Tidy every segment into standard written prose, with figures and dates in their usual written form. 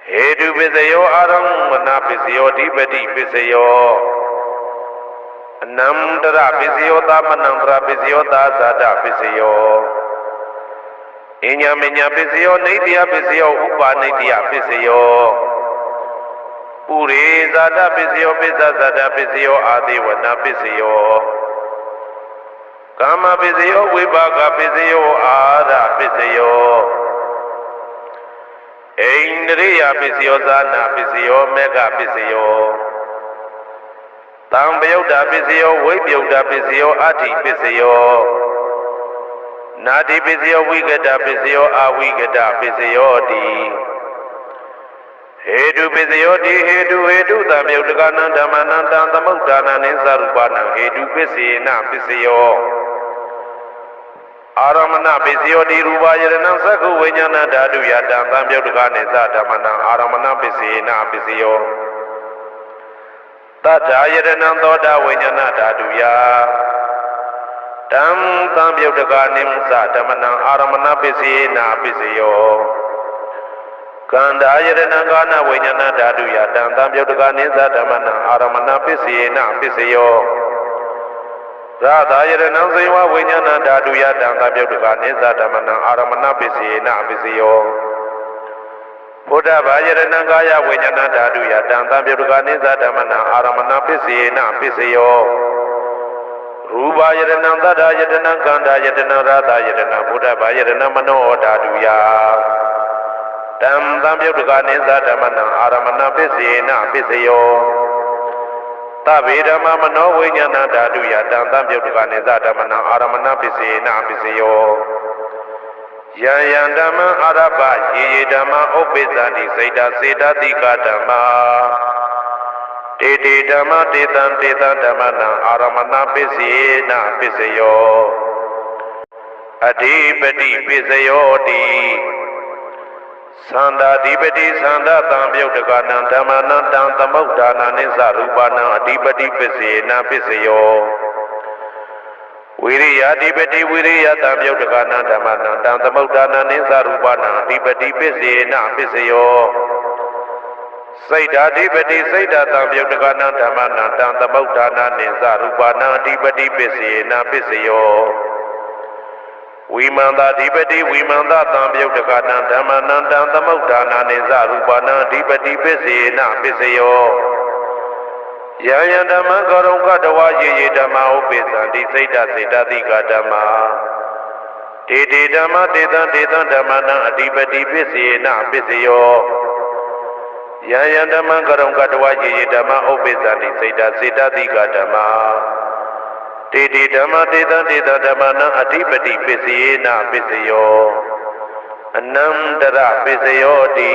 Hedu Pisayo Aramana Pisayo Dipati Pisayo Namdra Pisayo Tamanandra Pisayo Tazada Pisayo Inyaminya Pisayo Nidya Pisayo Upa Nidya Pisayo Puri Zada Pisayo Pisazada Pisayo Adiwana Pisayo Kama Pisayo Vibhaga Pisayo Ada Pisayo Indriya Pisayo Zana Pisayo Mega Pisayo Tambayuda Pisayo Vibhyuda Pisayo Adi Pisayo Nadi Pisayo Vigada Pisayo Avigada Pisayo Di Hedu Pisayo Di Hedu Tambayudagana Dhamananda Tamudana Nisarupana Hedu Pisina Pisayo Aramana Pisayo Di Rubayana Saku Vinyana Dadu Yadam Tambayudagane Zadamana Aramana Pisina Pisayo Tadayana Doda Vinyana Dadu Ya Tam Tambayudaganim Zadamana Aramana Pisina Pisayo Kandayana Gana Vinyana Dadu Yadam Tambayudagane Zadamana Aramana Pisina Pisayo Radayana Ziva Vinyana Dadu Yadam Tambayudagane Zadamana Aramana Pisina Pisayo Buddha Vajrana Gaya Vinyana Dadu Yadam Tambayudagane Zadamana Aramana Pisina Pisayo Rubayana Dadayana Kandayana Radayana Buddha Vajrana Mano Dadu Ya Tam Tambayudagane Zadamana Aramana Pisina Pisayo Tavidama Mano Vinyana Dadu Yadam Tambayudagane Zadamana Aramana Pisina Pisayo Yayandama Araba Yidama Opizadi Seda Seda Dika Dama Titi Dama Titan Titan Damana Aramana Pisina Pisayo Adipati Pisayo Di Sanda Dipati Sanda Tambayudagana Damana Tamudana Nisarupana Adipati Pisina Pisayo Viriya Dipati Viriya Tambayudagana Damana Tamudana Nisarupana Adipati Pisina Pisayo Saida Dipati Saida Tambayudagana Damana Tamudana Nisarupana Adipati Pisina Pisayo Vimanda Dipati Vimanda Tambayudagana Damana Tamudana Nisarupana Adipati Pisina Pisayo Yayandama Garonga Dawa Ye Dama Opizandi Saida Saida Dika Dama Titi Dama Titan Titan Damana Adipati Pisina Pisayo Yayandama Garonga Dawa Ye Dama Opizandi Saida Saida Dika Dama Titi Dama Titan Titan Damana Adipati Pisina Pisayo Anandara Pisayo Di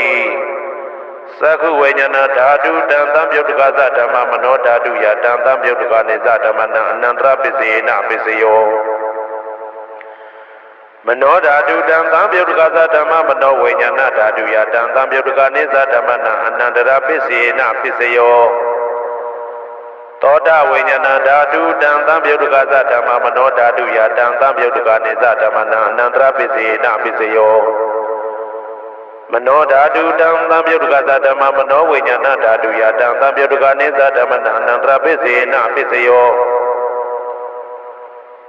Saku Vinyana Dadu Dan Tambayudagaza Dhamma Mano Dadu Yadam Tambayudagane Zadamana Anandra Pisina Pisayo Mano Dadu Dan Tambayudagaza Dhamma Mano Vinyana Dadu Yadam Tambayudagane Zadamana Anandra Pisina Pisayo Toda Vinyana Dadu Dan Tambayudagaza Dhamma Mano Dadu Yadam Tambayudagane Zadamana Anandra Pisina Pisayo Mano Dadu Dam Tambayudagaza Dhamma Mano Vinyana Dadu Yadam Tambayudagane Zadamana Anandra Pisina Pisayo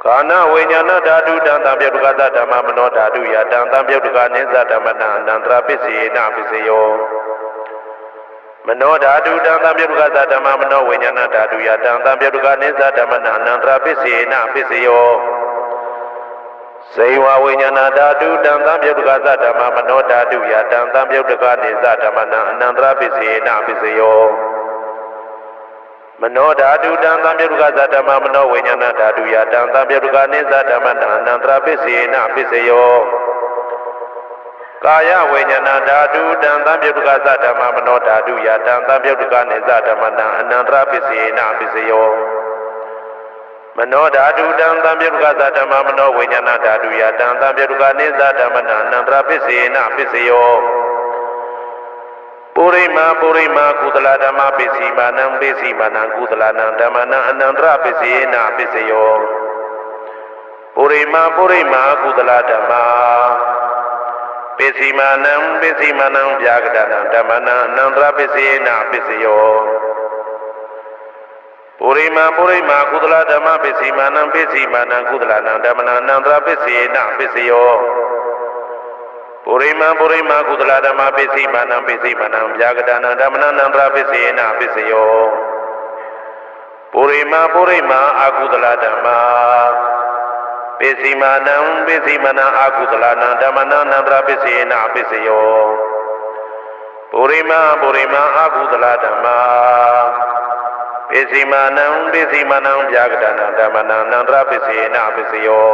Kana Vinyana Dadu Dam Tambayudagaza Dhamma Mano Dadu Yadam Tambayudagane Zadamana Anandra Pisina Pisayo Mano Dadu Dam Tambayudagaza Dhamma Mano Vinyana Dadu Yadam Tambayudagane Zadamana Anandra Pisina Pisayo Seiwa Vinyana Dadu Dan Tambayudagaza Dhamma Mano Dadu Yadam Tambayudagane Zadamana Anandra Pisina Pisayo Mano Dadu Dan Tambayudagaza Dhamma Mano Vinyana Dadu Yadam Tambayudagane Zadamana Anandra Pisina Pisayo Kaya Vinyana Dadu Dan Tambayudagaza Dhamma Mano Dadu Yadam Tambayudagane Zadamana Anandra Pisina Pisayo Mano Dadu Dan Tambayudagaza Dhamma Mano Vinyana Dadu Yadam Tambayudagane Zadamana Anandra Pisina Pisayo Purima Kudala Dhamma Pisimanang Kudalanang Dhammana Anandra Pisina Pisayo Purima Kudala Dhamma ပိစီမာနံပိစီမနံဗျာကတနံဓမ္မနံအနန္တရပစ္စေနပစ္စယောပုရိမာကုသလဓမ္မပိစီမာနံပိစီမာနံကုသလနံဓမ္မနံအနန္တရပစ္စေနပစ္စယောပုရိမာကုသလဓမ္မပိစီမာနံပိစီမာနံဗျာကတနံဓမ္မနံအနန္တရပစ္စေနပစ္စယောပုရိမာအကုသလဓမ္မပိစီမာနံပိစီမနံအကုသလနံဓမ္မနံအနန္တရပစ္စေနပစ္စယောပုရိမာအကုသလဓမ္မပိစီမာနံဗျာကတနံဓမ္မနံအနန္တရပစ္စေနပစ္စယော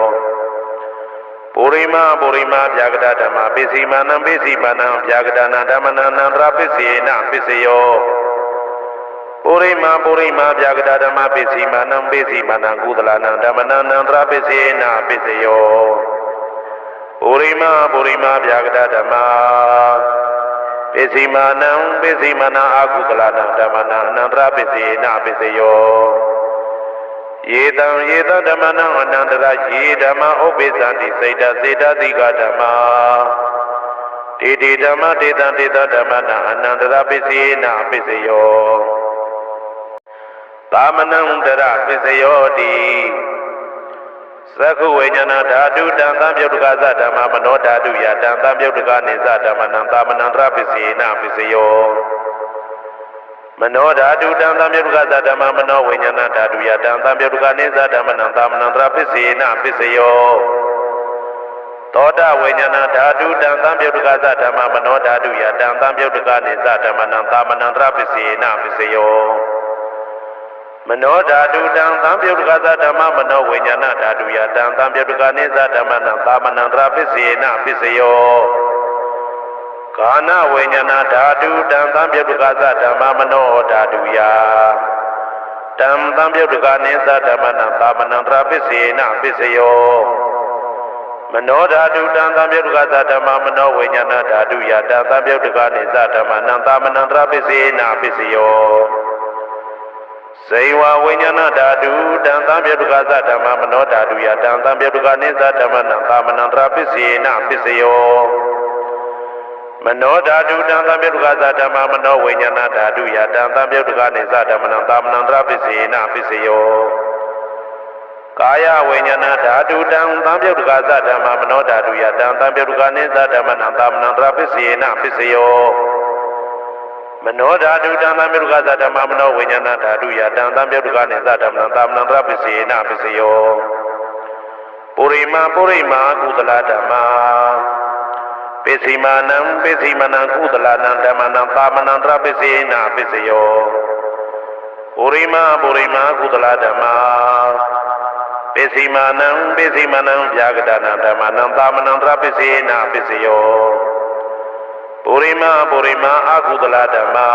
ပုရိမာဗျာကတဓမ္မပိစီမာနံဗျာကတနံဓမ္မနံအနန္တရပစ္စေနပစ္စယောပုရိမာဗျာကတဓမ္မပိစီမာနံကုသလနံဓမ္မနံအနန္တရပစ္စေနပစ္စယောပုရိမာဗျာကတဓမ္မပိစီမာနံအကုသလနံဓမ္မနံအနန္တရပစ္စေနပစ္စယောယေတံဓမ္မနံအနန္တရယေဓမ္မဥပ္ပိသန္တိစေတသိကဓမ္မာတေဓမ္မတေတံဓမ္မနံအနန္တရပစ္စေနပစ္စယောသာမနံတရပစ္စယောတိသက္ခုဝိညာဏဓာတုတံသံပြုတ်တကသဓမ္မမနောဓာတုယတံသံပြုတ်တကနေသဓမ္မနံသာမနံတရပစ္စေနပစ္စယောမနောဓာတုတံသံပြုတ်တကသဓမ္မမနောဝိညာဏဓာတုယတံသံပြုတ်တကနေသဓမ္မနံသာမနံတရပစ္စေနပစ္စယောသောတဝိညာဏဓာတုတံသံပြုတ်တကသဓမ္မမနောဓာတုယတံသံပြုတ်တကနေသဓမ္မနံသာမနံတရပစ္စေနပစ္စယောမနောဓာတုတံသံပြုတ်တကသဓမ္မမနောဝိညာဏဓာတုယတံသံပြုတ်တကနေသဓမ္မနံသာမနံတရပစ္စေနပစ္စယောကာနဝိညာဏဓာတုတံသံပြုတ်တကသဓမ္မမနောဓာတုယတံသံပြုတ်တကနေသဓမ္မနံသာမနံတရပစ္စေနပစ္စယောမနောဓာတုတံသံပြုတ်တကသဓမ္မမနောဝိညာဏဓာတုယတံသံပြုတ်တကနေသဓမ္မနံသာမနံတရပစ္စေနပစ္စယောဇေဝဝိညာဏဓာတုတံသံပြုတ်တကသဓမ္မမနောဓာတုယတံသံပြုတ်တကနေသဓမ္မနံသာမနံတရပစ္စေနပစ္စယောမနောဓာတုတံသံပြုတ်တကသဓမ္မမနောဝိညာဏဓာတုယတံသံပြုတ်တကနေသဓမ္မနံသာမနံတရပစ္စေနပစ္စယောကာယဝိညာဏဓာတုတံသံပြုတ်တကသဓမ္မမနောဓာတုယတံသံပြုတ်တကနေသဓမ္မနံသာမနံတရပစ္စေနပစ္စယောမနောဓာတုတံသံပြုတ်တကသဓမ္မမနောဝိညာဏဓာတုယတံသံပြုတ်တကနေသဓမ္မနံသာမနံတရပစ္စေနပစ္စယောပုရိမာကုသလဓမ္မာပိစီမာနံကုသလနံဓမ္မနံသာမနံတရပစ္စေနပစ္စယောပုရိမာကုသလဓမ္မာပိစီမာနံဗျာကတနံဓမ္မနံသာမနံတရပစ္စေနပစ္စယောပုရိမာအကုသလဓမ္မာ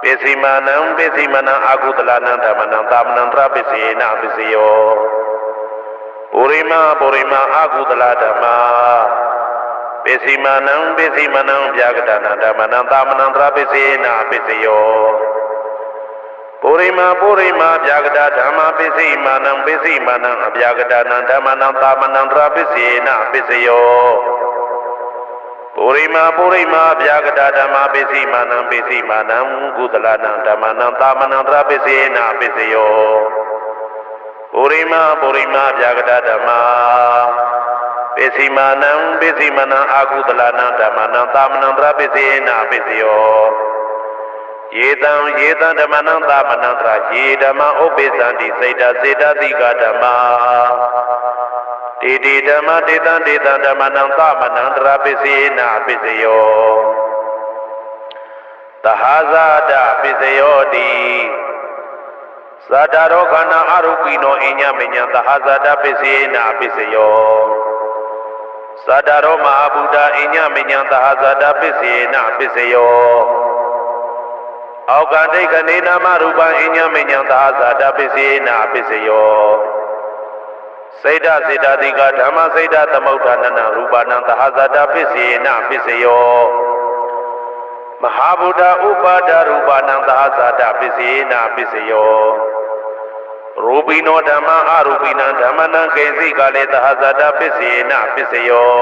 ပိစီမာနံအကုသလနံဓမ္မနံသာမနံတရပစ္စေနပစ္စယောပုရိမာအကုသလဓမ္မာပိစီမာနံဗျာကတနံဓမ္မနံသာမနံတရပစ္စေနပစ္စယောပုရိမာဗျာကတဓမ္မပိစီမာနံအဗျာကတနံဓမ္မနံသာမနံတရပစ္စေနပစ္စယောပုရိမာဗျာကတဓမ္မပိစီမာနံကုသလနံဓမ္မနံသာမနံတရပစ္စေနပစ္စယောပုရိမာဗျာကတဓမ္မပိစီမာနံအကုသလနံဓမ္မနံသာမနံတရပစ္စေနပစ္စယောယေတံဓမ္မနံသာမနံတရယေဓမ္မဥပ္ပိသန္တိစေတသိကဓမ္မာတေဓမ္မတေတံဓမ္မနံသာမနံတရပစ္စေနပစ္စယောသဟဇာတပစ္စယောတိသတ္တရောခန္ဓာအရုပိနောအညမညံသဟဇာတပစ္စေနပစ္စယောသတ္တရောမဟာဗုဒ္ဓအညမညံသဟဇာတပစ္စေနပစ္စယောအောက်ကဒိဋ္ဌနေနာမရူပံအညမညံသဟဇာတပစ္စေနပစ္စယောစေတသိကဓမ္မစေတသမုဋ္ဌာနနရူပနံသဟဇာတပစ္စေနပစ္စယောမဟာဗုဒ္ဓဥပါဒရူပနံသဟဇာတပစ္စေနပစ္စယောရူပိနောဓမ္မအရူပိနံဓမ္မနံကေစီကလေသဟဇာတပစ္စေနပစ္စယော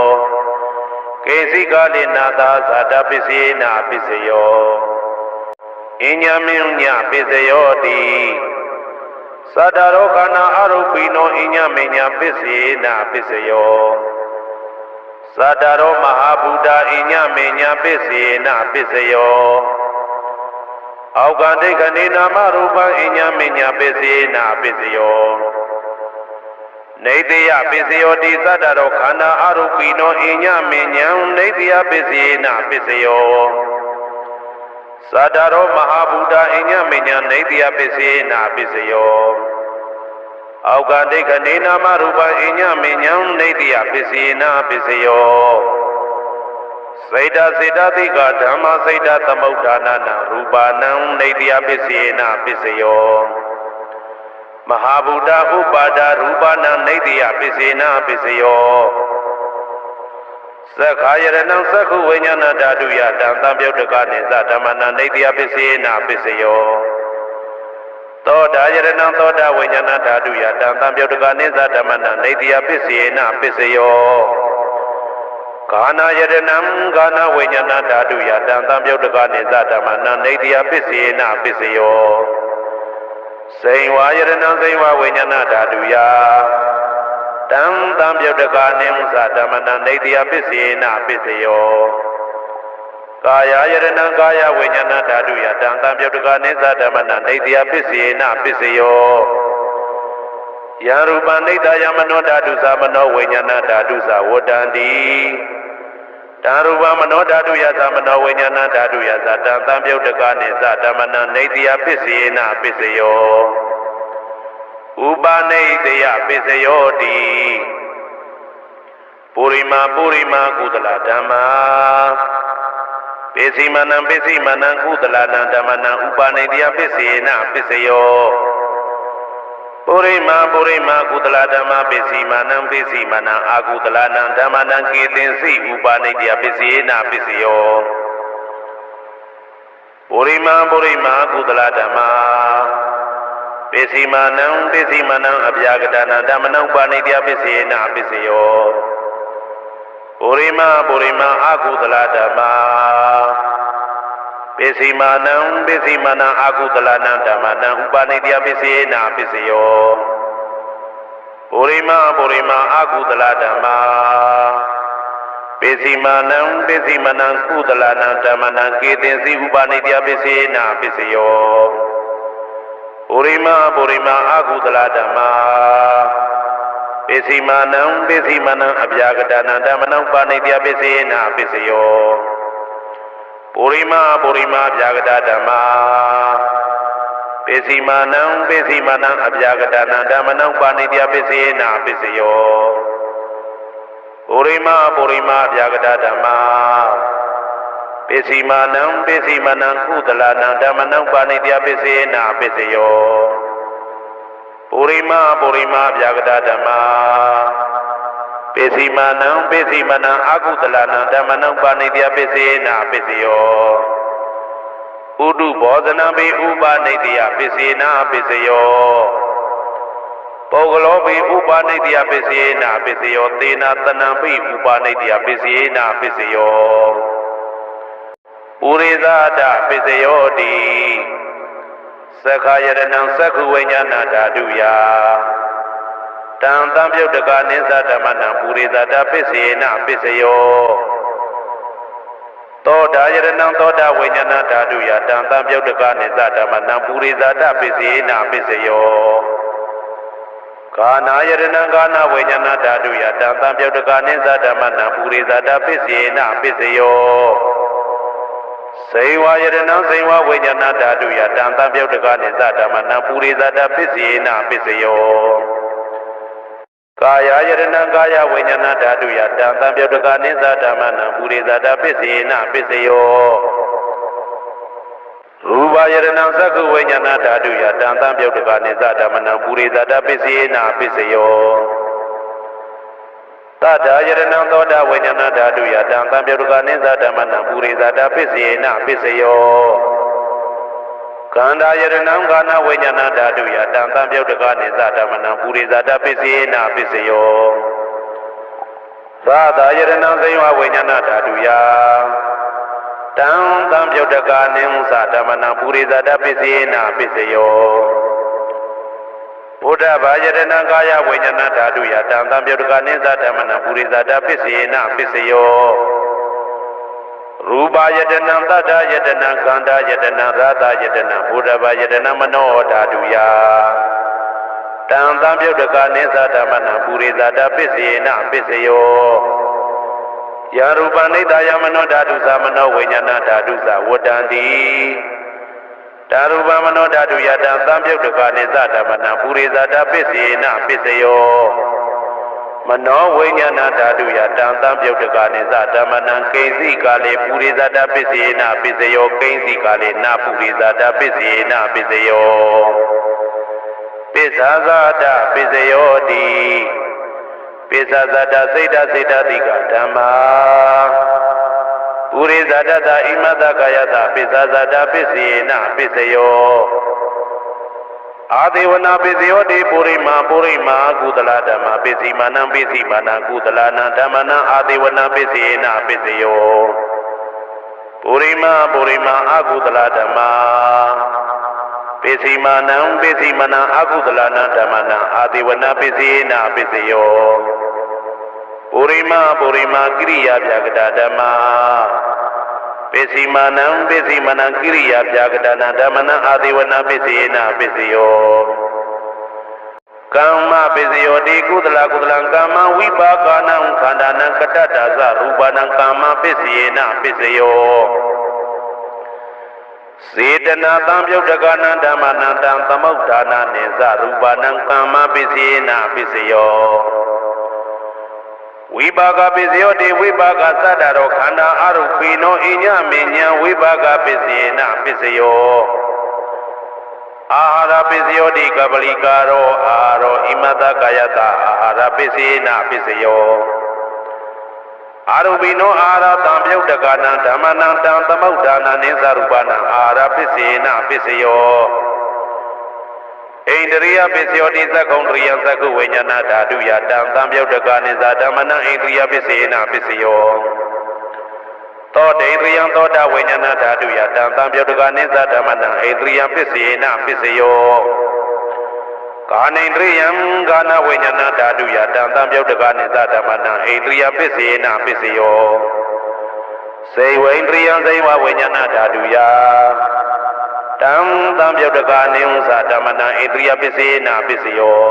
ကေစီကာလိနာသာဇာတပစ္စယေနာပစ္စယောအညမင်းညပစ္စယောတိသတ္တရောခန္ဓာအရုပိနောအညမညပစ္စယေနာပစ္စယောသတ္တရောမဟာဗုဒ္ဓအညမညပစ္စယေနာပစ္စယောအောက်ကဒိဋ္ဌနေနာမရူပံအညမညပစ္စယေနာပစ္စယောနေတယပစ္စယောတိသတ္တရောခန္ဓာအရုပိနောအညမညံနေတယပစ္စယေနာပစ္စယောသတ္တရောမဟာဗုဒ္ဓအညမညံနေတယပစ္စယေနာပစ္စယောအောက်ကဒိဋ္ဌနေနာမရူပံအညမညံနေတယပစ္စယေနာပစ္စယောစေတစေတသိကဓမ္မစေတသမုဋ္ဌာနာနရူပနံနေတယပစ္စယေနာပစ္စယောမဟာဗုဒ္ဓဥပါဒရူပနံနေတယပစ္စေနာပစ္စယောသက္ခာယရဏံသက္ခုဝိညာဏဓာတုယတံသံပြုတ်တကနိသဓမ္မနံနေတယပစ္စေနာပစ္စယောသောတာယရဏံသောတာဝိညာဏဓာတုယတံသံပြုတ်တကနိသဓမ္မနံနေတယပစ္စေနာပစ္စယောကာနာယရဏံကာနာဝိညာဏဓာတုယတံသံပြုတ်တကနိသဓမ္မနံနေတယပစ္စေနာပစ္စယောစိန်ဝါယရဏံစိန်ဝါဝိညာဏဓာတုယတံသံပြုတ်တကနိသဓမ္မနံနေတယပစ္စေနာပစ္စယောကာယယရဏံကာယဝိညာဏဓာတုယတံသံပြုတ်တကနိသဓမ္မနံနေတယပစ္စေနာပစ္စယောယံရူပံနေတယမနောဓာတုသမနောဝိညာဏဓာတုသဝတ္တန္တိတံရူပမနောဓာတုယသမနောဝိညာဏဓာတုယသတံသံပြုတ်တကနိသဓမ္မနံနေတယပစ္စေနာပစ္စယောဥပနိတယပစ္စယောတိပုရိမာကုသလဓမ္မာပိစိမနံကုသလနံဓမ္မနံဥပနိတယပစ္စေနာပစ္စယောပုရိမာကုသလဓမ္မာပိစိမနံအာကုသလနံဓမ္မနံကေသင်္စိဥပနိတယပစ္စေနာပစ္စယောပုရိမာကုသလဓမ္မာပိစိမနံအဗျာကတနာဓမ္မနံဥပနိတယပစ္စေနာပစ္စယောပုရိမာအာကုသလဓမ္မာပိစိမနံအာကုသလနံဓမ္မနံဥပနိတယပစ္စေနာပစ္စယောပုရိမာအာကုသလဓမ္မာပိစိမနံကုသလနံဓမ္မနံကေသင်္စိဥပနိတယပစ္စေနာပစ္စယောပုရိမာအာကုသလဓမ္မာပိစိမနံအဗျာကတနာဓမ္မနံဥပနိတယပစ္စေနာပစ္စယောပုရိမာအဗျာကတဓမ္မာပိစိမနံအဗျာကတနာဓမ္မနံဥပနိတယပစ္စေနာပစ္စယောပုရိမာအဗျာကတဓမ္မာပိစိမနံကုသလနံဓမ္မနံဥပနိတယပစ္စေနာပစ္စယောပုရိမာအဗျာကတဓမ္မာပိစိမနံအာကုသလနံဓမ္မနံဥပနိတယပစ္စေနာပစ္စယောဥဒုဘောဇနံပိဥပနိတယပစ္စေနာပစ္စယောပုဂ္ဂလောပိဥပနိတယပစ္စေနာပစ္စယောသေနာတနံပိဥပနိတယပစ္စေနာပစ္စယောပုရိသဒပစ္စယောတိသက္ခာယရဏံသက္ခုဝိညာဏဓာတုယတံသံပြုတ်တကနိသဓမ္မနံပုရိသဒပစ္စေနာပစ္စယောသောတာယရဏံသောတာဝိညာဏဓာတုယတံသံပြုတ်တကနိသဓမ္မနံပုရိသဒပစ္စေနာပစ္စယောကာနာယရဏံကာနာဝိညာဏဓာတုယတံသံပြုတ်တကနိသဓမ္မနံပုရိသဒပစ္စေနာပစ္စယောစေဝါယရဏံစေဝဝိညာဏဓာတုယတံသံပြုတ်တကနိသဓမ္မနံပုရိသဒပစ္စေနာပစ္စယောကာယယရဏံကာယဝိညာဏဓာတုယတံသံပြုတ်တကနိသဓမ္မနံပုရိသဒပစ္စေနာပစ္စယောရူပယရဏံသက္ခုဝိညာဏဓာတုယတံသံပြုတ်တကနိသဓမ္မနံပုရိသဒပစ္စေနာပစ္စယောသတ္တယရဏံသောတာဝိညာဏဓာတုယတံသံပြုတ်တကနိသဓမ္မနံပုရိသဒပစ္စေနာပစ္စယောကန္တာယရဏံကာနဝိညာဏဓာတုယတံသံပြုတ်တကနိသဓမ္မနံပုရိသဒပစ္စေနာပစ္စယော သာသာယရဏဇိဝဝိညာဏဓာတုယတံသံပြုတ်တကာနိသဓမ္မနံပုရိသတပစ္စေနပစ္စယောဘုဒ္ဓဘာယရဏကာယဝိညာဏဓာတုယတံသံပြုတ်တကာနိသဓမ္မနံပုရိသတပစ္စေနပစ္စယောရူပယတနံသတ္တယတနံခန္ဓာယတနံရာသယတနံဘုဒ္ဓဘာယတနံမနောဓာတုယတံသံပြုတ်တကာနိသဓမ္မနံပုရိသတပစ္စေနပစ္စယောယာရူပနိဒာယမနောဓာတုသမနောဝိညာဏဓာတုသဝတ္တံတိဓာရူပမနောဓာတုယတံသံပြုတ်တကာနိသဓမ္မနံပုရိသတပစ္စေနပစ္စယောမနောဝိညာဏဓာတုယတံသံပြုတ်တကာနိသဓမ္မနံကိဉ္စီကာလေပုရိသတပစ္စေနပစ္စယောကိဉ္စီကာလေနပုရိသတပစ္စေနပစ္စယောပစ္ဆာဇာတပစ္စယောတိပိစ္ဆဇတစိတ်တစိတ်တတိကဓမ္မာပုရိသတတဣမတကာယတပိစ္ဆဇတပစ္စေနပစ္စယောအာဒေဝနာပစ္စယောတိပုရိမာကုသလဓမ္မပစ္စည်းမာနံပစ္စည်းမာနံကုသလနံဓမ္မနံအာဒေဝနာပစ္စေနပစ္စယောပုရိမာအကုသလဓမ္မာပစ္စည်းမာနံပစ္စည်းမာနံအကုသလနံဓမ္မနံအာဒေဝနာပစ္စေနပစ္စယောပုရိမာကိရိယာပြကတဓမ္မာပစ္စည်းမာနံကိရိယာပြကတနာဓမ္မနံအာဒေဝနာပစ္စေနပစ္စယောကမ္မပစ္စယောတိကုသလကမ္မဝိပါကနံခန္ဓာနံကတ္တဒါဇရူပနံကမ္မပစ္စေနပစ္စယောစေတနာသံပြုတ်တကနံဓမ္မနံတံသမုဋ္ဌာနာနိသရူပနံကမ္မပစ္စေနပစ္စယောဝိပါကပစ္စယောတိဝိပါကသတ္တရောခန္ဓာအရုပိနောအညမေညာဝိပါကပစ္စေနပစ္စယောအာဟာရပစ္စယောတိကပလိကာရောအာရောဣမတကာယတအာဟာရပစ္စေနပစ္စယောအာရုပိနောအာဟာရတံပြုတ်တကနံဓမ္မနံတံသမုဋ္ဌာနာနိသရူပနံအာဟာရပစ္စေနပစ္စယောဣန္ဒြိယပစ္စယောတိသက္ကုံတရိယသက္ကုဝိညာဏဓာတုယတံသံပြုတ်တကာနိသဓမ္မနံဣန္ဒြိယပစ္စေနပစ္စယောသောတေန္ဒြိယသောတဝိညာဏဓာတုယတံသံပြုတ်တကာနိသဓမ္မနံဣန္ဒြိယပစ္စေနပစ္စယောကာနိန္ဒြိယကာနဝိညာဏဓာတုယတံသံပြုတ်တကာနိသဓမ္မနံဣန္ဒြိယပစ္စေနပစ္စယောစေဝိန္ဒြိယဇိဝဝိညာဏဓာတုယတံသံပြုတ်တကာနိသဓမ္မနံဣန္ဒြိယပစ္စေနပစ္စယော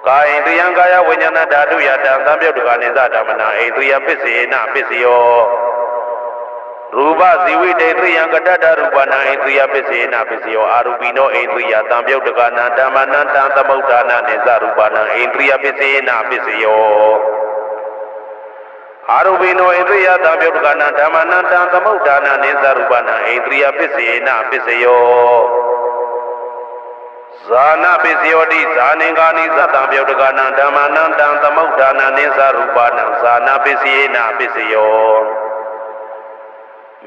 ကာယိန္ဒြိယကာယဝိညာဏဓာတုယတံသံပြုတ်တကာနိသဓမ္မနံဣန္ဒြိယပစ္စေနပစ္စယောရူပဇီဝိတေန္ဒြိယကတ္တရူပနံဣန္ဒြိယပစ္စေနပစ္စယောအာရူပိနောဣန္ဒြိယသံပြုတ်တကာနံဓမ္မနံတံသမုဋ္ဌာနာနိသရူပနံဣန္ဒြိယပစ္စေနပစ္စယောအာရူပိနောဣန္ဒြိယသံပြုတ်တကာနံဓမ္မနံတံသမုဋ္ဌာနာနိသရူပနံဣန္ဒြိယပစ္စေနပစ္စယောဇာနာပစ္စယောတိဇာနင်္ဂာနိသတံပြုတ်တကာနံဓမ္မနံတံသမုဋ္ဌာနာနိသရူပနံဇာနာပစ္စေနပစ္စယော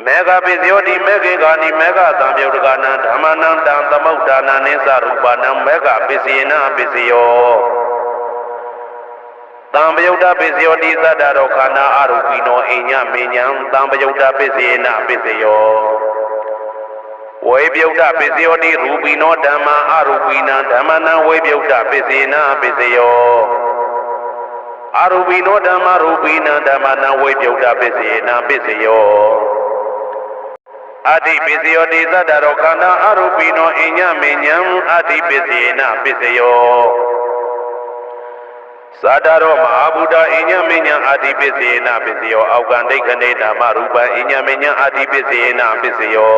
မေဃပစ္စယောတိမေဃေဂာနိမေဃသံပြုတ်တကာနံဓမ္မနံတံသမုဋ္ဌာနာနိသရူပနံမေဃပစ္စေနပစ္စယောသံပယုတ်တပစ္စယောတိသတ္တရောခန္ဓာအရူပိနောအိညာမေညာသံပယုတ်တပစ္စေနပစ္စယောဝေပယုတ်တပစ္စယောတိရူပိနောဓမ္မာအရူပိနံဓမ္မနံဝေပယုတ်တပစ္စေနပစ္စယောအရူပိနောဓမ္မာရူပိနံဓမ္မနံဝေပယုတ်တပစ္စေနပစ္စယောအတ္တိပစ္စယောတိသတ္တရောခန္ဓာအရူပိနောအိညာမေညာအတ္တိပစ္စေနပစ္စယောသာတရောမဟာဗုဒ္ဓအညမညအာတိပစ္စေနပစ္စယောအောက်ကံဒိဋ္ဌနေနာမရူပံအညမညအာတိပစ္စေနပစ္စယော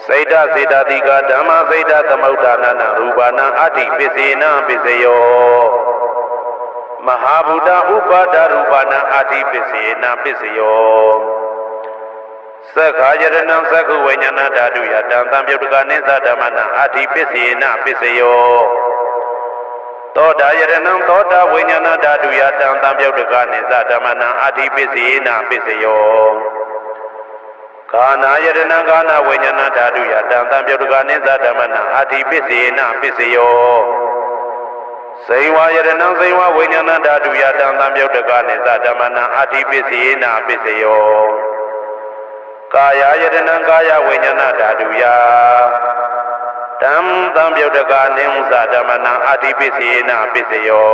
စေတစေတတိကဓမ္မစေတသမုဋ္ဌာနာရူပနာအာတိပစ္စေနပစ္စယောမဟာဗုဒ္ဓဥပါဒရူပနာအာတိပစ္စေနပစ္စယောသက္ခာယရဏံသက္ခုဝိညာဏဓာတုယတံသံပြုတ်တကာနိသဓမ္မနံအာတိပစ္စေနပစ္စယောသောတာယရဏံသောတာဝိညာဏဓာတုယတံသံပြုတ်တကာနိသဓမ္မနံအာတိပစ္စေနပစ္စယောကာနာယရဏံကာနာဝိညာဏဓာတုယတံသံပြုတ်တကာနိသဓမ္မနံအာတိပစ္စေနပစ္စယော စေဝါယရဏံစေဝဝိညာဏဓာတုယတံသံပြုတ်တကနိသဓမ္မနံအဋ္ဌိပစ္စေနာပစ္စယောကာယယတနံကာယဝိညာဏဓာတုယတံသံပြုတ်တကနိသဓမ္မနံအဋ္ဌိပစ္စေနာပစ္စယော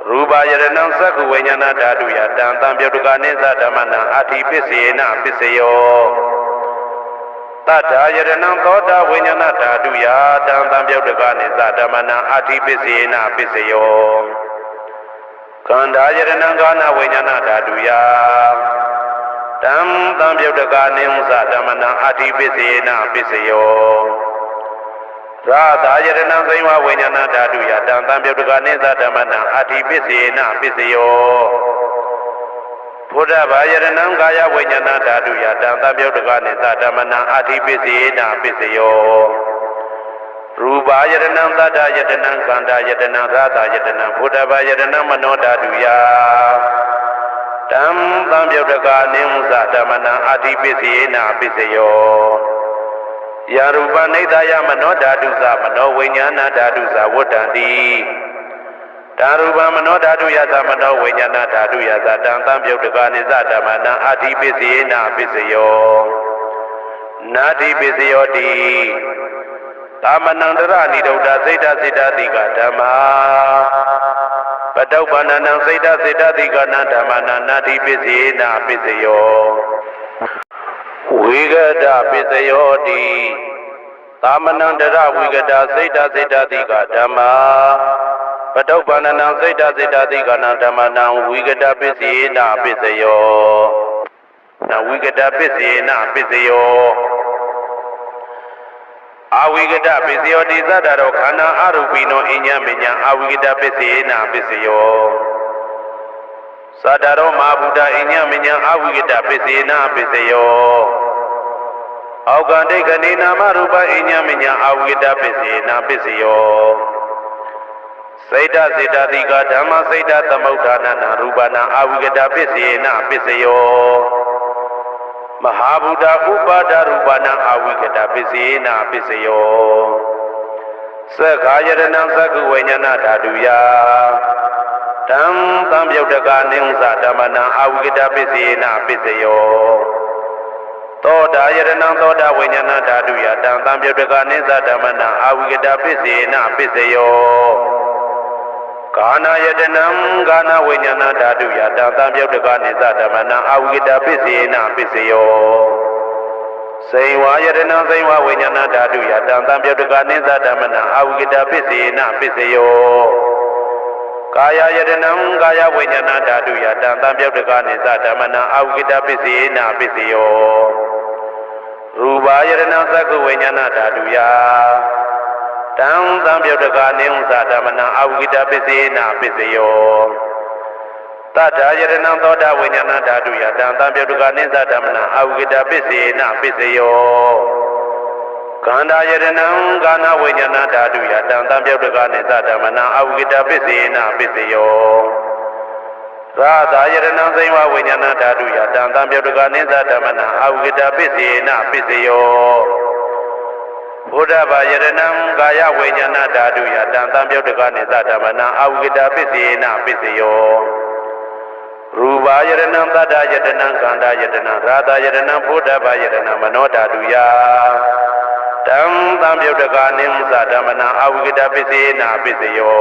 ရူပယရဏံသက္ခဝိညာဏဓာတုယတံသံပြုတ်တကနိသဓမ္မနံအဋ္ဌိပစ္စေနာပစ္စယောတတ္ထာယရဏံသောတာဝိညာဏဓာတုယတံသံပြုတ်တကနိသဓမ္မနံအဋ္ဌိပစ္စေနာပစ္စယောခန္ဓာယရဏံကာနဝိညာဏဓာတုယတံသံပြုတ်တကနိသဓမ္မနံအဋ္ဌိပစ္စေနာပစ္စယောရာသာယရဏံသိဝဝိညာဏဓာတုယတံသံပြုတ်တကနိသဓမ္မနံအဋ္ဌိပစ္စေနာပစ္စယောဘုဒ္ဓဘာယရဏံကာယဝိညာဏဓာတုယတံသံပြုတ်တကနိသဓမ္မနံအဋ္ဌိပစ္စေနာပစ္စယောရူပယရဏံသတ္တယတနံခန္ဓာယတနံရာသာယတနံဘုဒ္ဓဘာယရဏံမနောဓာတုယတံသံပြုတ်တကနိသဓမ္မနံအဋ္ဌိပစ္စေနာပစ္စယောယာရူပနိဒာယမနောဓာတုသမနောဝိညာဏဓာတုသဝတ္တံတိဓာရူပမနောဓာတုယသမနောဝိညာဏဓာတုယသတံသံပြုတ်တကနိသဓမ္မနံအဋ္ဌိပစ္စေနာပစ္စယောနာတိပစ္စယောတိသာမဏံတရဏိဒုဒ္ဓစိတ်တစိတ္တတိကဓမ္မာပတုပ္ပန္နံစိတ်တစိတ္တတိကနာဓမ္မနာနာတိပစ္စေနာပစ္စယောဝိဂဒပစ္စယောတိသာမဏံတရဝိဂဒစိတ်တစိတ္တတိကဓမ္မာပတုပ္ပန္နံစိတ်တစိတ္တတိကနာဓမ္မနာဝိဂဒပစ္စေနာပစ္စယောနဝိဂဒပစ္စေနာပစ္စယောအဝိဂဒပစ္စယောတိသတ္တရောခန္ဓာအရူပိနောအညမညာအဝိဂဒပစ္စေနာပစ္စယောသတ္တရောမဟာဗုဒ္ဓအညမညာအဝိဂဒပစ္စေနာပစ္စယောအောကံဒိဋ္ဌိနာမရူပအညမညာအဝိဂဒပစ္စေနာပစ္စယောစိတ်တစေတတိကဓမ္မစိတ်တသမုဋ္ဌာနနာရူပနာအဝိဂဒပစ္စေနာပစ္စယောမဟာဗုဒ္ဓဥပါဒရူပနာအဝိကတပစ္စေနာပစ္စယောသက္ခာယရဏံသက္ခဝိညာဏဓာတုယတံသံပြုတ်တကနိသဓမ္မနံအဝိကတပစ္စေနာပစ္စယောသောတာယရဏံသောတာဝိညာဏဓာတုယတံသံပြုတ်တကနိသဓမ္မနံအဝိကတပစ္စေနာပစ္စယောကာနာယတနံကာနဝိညာဏဓာတုယတံသံပြုတ်တကနိသဓမ္မနံအဝိကတပစ္စေနာပစ္စယောစေဝါယတနံစေဝဝိညာဏဓာတုယတံသံပြုတ်တကနိသဓမ္မနံအဝိကတပစ္စေနာပစ္စယောကာယယတနံကာယဝိညာဏဓာတုယတံသံပြုတ်တကနိသဓမ္မနံအဝိကတပစ္စေနာပစ္စယောရူပယတနံသက္ခဝိညာဏဓာတုယတံသံပြုတ်တကနိသဓမ္မနံအဝိကတပစ္စေနာပစ္စယောတတ္ထာယတနံသောတာဝိညာဏဓာတုယတံသံပြုတ်တကနိသဓမ္မနံအဝိကတပစ္စေနာပစ္စယောခန္ဓာယတနံကာနဝိညာဏဓာတုယတံသံပြုတ်တကနိသဓမ္မနံအဝိကတပစ္စေနာပစ္စယောရာသာယတနံသိဝဝိညာဏဓာတုယတံသံပြုတ်တကနိသဓမ္မနံအဝိကတပစ္စေနာပစ္စယောဘုဒ္ဓဘာယရဏံကာယဝိညာဏဓာတုယတံသံပြုတ်တကနိသဓမ္မနံအဝိကတပစ္စေနာပစ္စယောရူပယရဏံသတ္တယတနံခန္ဓာယတနံရာသာယတနံဘုဒ္ဓဘာယရဏံမနောဓာတုယတံသံပြုတ်တကနိသဓမ္မနံအဝိကတပစ္စေနာပစ္စယော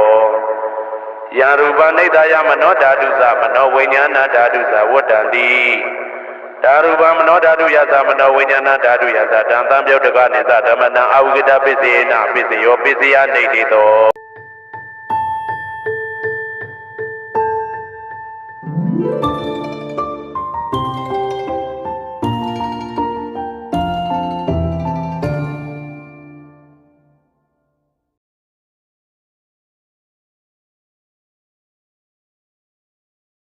ယံရူပနိဒာယမနောဓာတုသမနောဝိညာဏဓာတုသဝတ္တံတိဓာရူပမနောဓာတုယသမနောဝိညာဏဓာတုယသတံသံပြုတ်တကနိသဓမ္မနံအဝိကတပစ္စေနာပစ္စယောပစ္စယနေတိတော